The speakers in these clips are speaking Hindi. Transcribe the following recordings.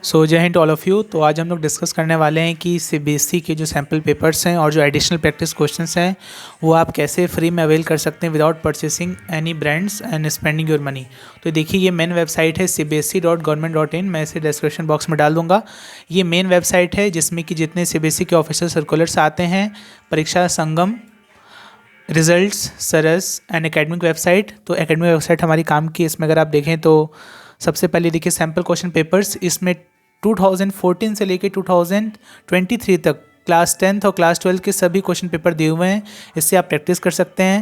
सो जय हिंद ऑल ऑफ़ यू। तो आज हम लोग डिस्कस करने वाले हैं कि सीबीएसई के जो सैम्पल पेपर्स हैं और जो एडिशनल प्रैक्टिस क्वेश्चंस हैं वो आप कैसे फ्री में अवेल कर सकते हैं without purchasing any brands and spending your money. तो देखिए ये मेन वेबसाइट है cbse.government.in, मैं इसे डिस्क्रिप्शन बॉक्स में डाल दूंगा। ये मेन वेबसाइट है जिसमें कि जितने सीबीएसई के ऑफिशियल सर्कुलर्स आते हैं, Pariksha Sangam, results, Saras and academic website. तो एकेडमिक वेबसाइट हमारी काम की, इसमें अगर आप देखें तो सबसे पहले देखिए सैम्पल क्वेश्चन पेपर्स। इसमें 2014 से लेके 2023 तक क्लास 10th और क्लास 12 के सभी क्वेश्चन पेपर दिए हुए हैं। इससे आप प्रैक्टिस कर सकते हैं।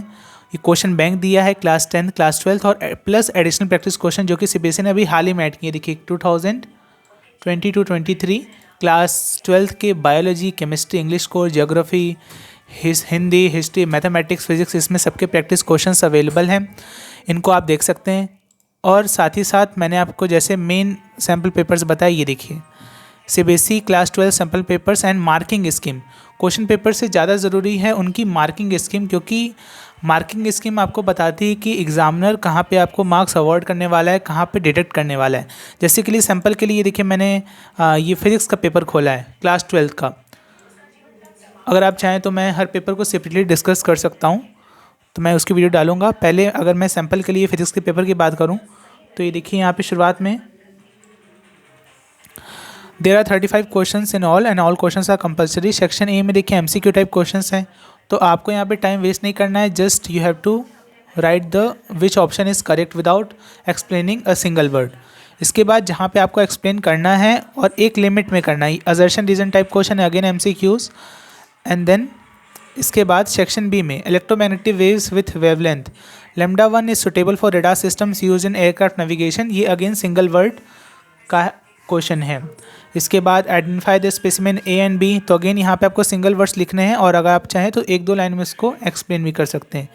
ये क्वेश्चन बैंक दिया है क्लास 10th, क्लास 12th और प्लस एडिशनल प्रैक्टिस क्वेश्चन जो कि सीबीएसई ने अभी हाल ही में ऐड किए। देखिए 2022-23 क्लास 12th के biology, chemistry, English course, geography, Hindi, history, mathematics, physics, इसमें सबके प्रैक्टिस क्वेश्चंस अवेलेबल हैं। इनको आप देख सकते हैं। और साथ ही साथ मैंने आपको जैसे मेन सैम्पल पेपर्स बताए, ये देखिए CBSE class 12 sample papers and marking scheme. Question paper से ज़्यादा ज़रूरी है उनकी मार्किंग स्कीम, क्योंकि मार्किंग स्कीम आपको बताती है कि एग्जामिनर कहाँ पे आपको मार्क्स अवॉर्ड करने वाला है, कहाँ पे डिडक्ट करने वाला है। जैसे कि लिए सैम्पल के लिए देखिए मैंने ये फिजिक्स का पेपर खोला है क्लास 12 का। अगर आप चाहें तो मैं हर पेपर को सेपरेटली डिस्कस कर सकता हूँ, तो मैं उसकी वीडियो डालूंगा। पहले अगर मैं सैम्पल के लिए फिजिक्स के पेपर की बात करूँ तो ये देखिए यहाँ पे शुरुआत में there are 35 questions in all and all questions are compulsory. Section A में देखिए एमसीक्यू टाइप क्वेश्चंस हैं, तो आपको यहाँ पे टाइम वेस्ट नहीं करना है। Just you have to write the which option is correct without explaining a single word. इसके बाद जहाँ पे आपको एक्सप्लेन करना है और एक लिमिट में करना है। असर्शन रीजन टाइप क्वेश्चन है, अगेन एमसीक्यूज। एंड देन इसके बाद सेक्शन बी में electromagnetic waves with wavelength lambda 1 is suitable for radar systems use in aircraft navigation. ये अगेन सिंगल वर्ड का क्वेश्चन है। इसके बाद identify the specimen A and B, तो अगेन यहाँ पे आपको सिंगल वर्ड्स लिखने हैं और अगर आप चाहें तो एक दो लाइन में इसको एक्सप्लेन भी कर सकते हैं।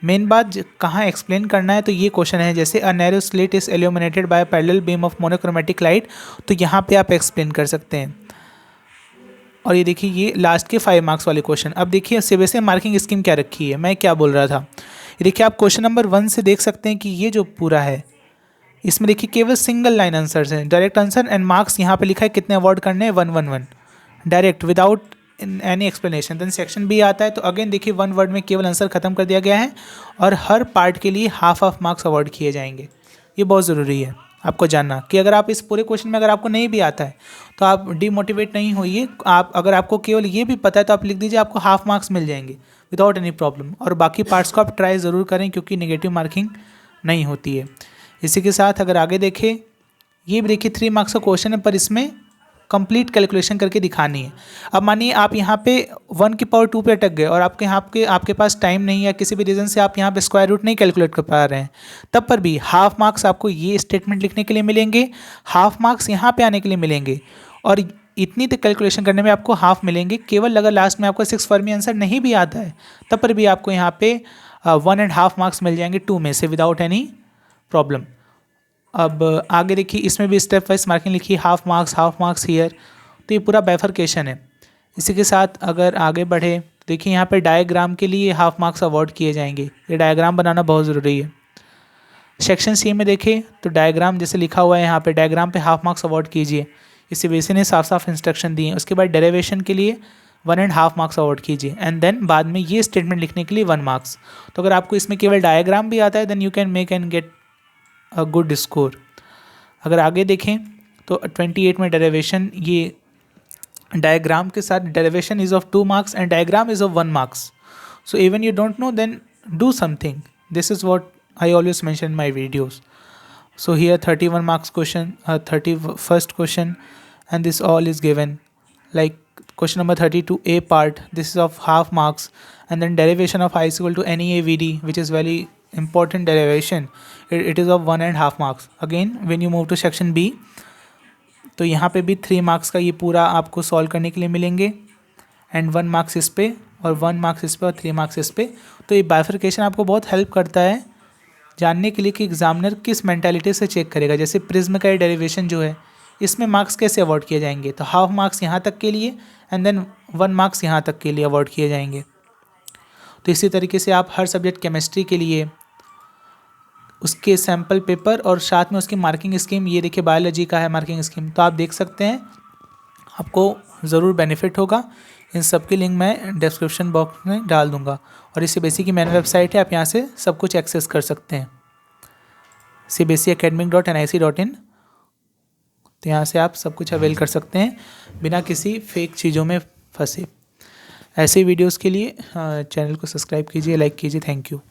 मेन बात कहाँ एक्सप्लेन करना है, तो ये क्वेश्चन है जैसे a narrow slit is illuminated by parallel beam of monochromatic light, तो यहाँ पे आप एक्सप्लेन कर सकते हैं। और ये देखिए ये लास्ट के 5 मार्क्स वाले क्वेश्चन। अब देखिए सीबीएसई मार्किंग स्कीम क्या रखी है, मैं क्या बोल रहा था। ये देखिए आप क्वेश्चन नंबर 1 से देख सकते हैं कि ये जो पूरा है इसमें देखिए केवल सिंगल लाइन आंसर्स हैं, डायरेक्ट आंसर एंड मार्क्स यहाँ पे लिखा है कितने अवॉर्ड करने हैं, 111 direct without any explanation. Then section B आता है तो अगेन देखिए 1 वर्ड में केवल आंसर खत्म कर दिया गया है और हर पार्ट के लिए हाफ मार्क्स अवॉर्ड किए जाएंगे। ये बहुत ज़रूरी है आपको जानना कि अगर आप इस पूरे क्वेश्चन में अगर आपको नहीं भी आता है तो आप डीमोटिवेट नहीं होइए। आप अगर आपको केवल ये भी पता है तो आप लिख दीजिए, आपको हाफ मार्क्स मिल जाएंगे विदाउट एनी प्रॉब्लम। और बाकी पार्ट्स को आप ट्राई ज़रूर करें क्योंकि नेगेटिव मार्किंग नहीं होती है। इसी के साथ अगर आगे देखें, ये भी देखिए 3 मार्क्स का क्वेश्चन है पर इसमें कंप्लीट कैलकुलेशन करके दिखानी है। अब मानिए आप यहाँ पे 1 की पावर 2 पे अटक गए और आपके पास टाइम नहीं है, किसी भी रीज़न से आप यहाँ पे स्क्वायर रूट नहीं कैलकुलेट कर पा रहे हैं, तब पर भी हाफ मार्क्स आपको ये स्टेटमेंट लिखने के लिए मिलेंगे, हाफ मार्क्स यहाँ पे आने के लिए मिलेंगे और इतनी तक कैलकुलेशन करने में आपको हाफ मिलेंगे। केवल अगर लास्ट में आपको 6 फॉर्मी आंसर नहीं भी आता है तब पर भी आपको यहाँ पे 1.5 मार्क्स मिल जाएंगे 2 में से विदाउट एनी प्रॉब्लम। अब आगे देखिए इसमें भी स्टेप वाइज मार्किंग लिखी, हाफ मार्क्स हियर, तो ये पूरा बाइफरकेशन है। इसी के साथ अगर आगे बढ़े देखिए यहाँ पे डायग्राम के लिए हाफ मार्क्स अवॉर्ड किए जाएंगे। ये डायग्राम बनाना बहुत ज़रूरी है। सेक्शन सी में देखें तो डायग्राम जैसे लिखा हुआ है यहाँ पे, डायग्राम पे हाफ मार्क्स अवॉर्ड कीजिए। इस सीबीएसई ने साफ साफ इंस्ट्रक्शन दिए हैं। उसके बाद डेरिवेशन के लिए 1.5 मार्क्स अवॉर्ड कीजिए एंड देन बाद में ये स्टेटमेंट लिखने के लिए 1 मार्क्स। तो अगर आपको इसमें केवल डायग्राम भी आता है then you can make and get a good score. अगर आगे देखें तो 28 में डेरिवेशन, ये डायग्राम के साथ derivation is of 2 marks and diagram is of 1 marks. So even you don't know then do something, this is what I always mention in my videos. So here 31 marks question, 31st question and this all is given like question number 32 a part, this is of half marks, and then derivation of I is equal to NEAVD, which is very important derivation, it is of 1.5 marks. Again when you move to section B तो यहाँ पे भी 3 मार्क्स का ये पूरा आपको सॉल्व करने के लिए मिलेंगे एंड 1 मार्क्स इस पे और 1 मार्क्स इस पे और 3 मार्क्स इस पे। तो ये बाइफरकेशन आपको बहुत हेल्प करता है जानने के लिए कि एग्जामिनर किस मेंटालिटी से चेक करेगा। जैसे प्रिज्म का डेरिवेशन जो है इसमें मार्क्स कैसे अवॉर्ड किए जाएंगे, तो हाफ मार्क्स यहाँ तक के लिए एंड देन 1 मार्क्स यहाँ तक के लिए अवॉर्ड किए जाएंगे। तो इसी तरीके से आप हर सब्जेक्ट केमिस्ट्री के लिए उसके सैम्पल पेपर और साथ में उसकी मार्किंग स्कीम, ये देखिए बायोलॉजी का है मार्किंग स्कीम, तो आप देख सकते हैं, आपको ज़रूर बेनिफिट होगा। इन सब की लिंक मैं डिस्क्रिप्शन बॉक्स में डाल दूंगा। और ये CBSE की मेन वेबसाइट है, आप यहाँ से सब कुछ एक्सेस कर सकते हैं, cbseacademic.nic.in। तो यहाँ से आप सब कुछ अवेल कर सकते हैं बिना किसी फेक चीज़ों में फंसे। ऐसे वीडियोस के लिए चैनल को सब्सक्राइब कीजिए, लाइक कीजिए। Thank you.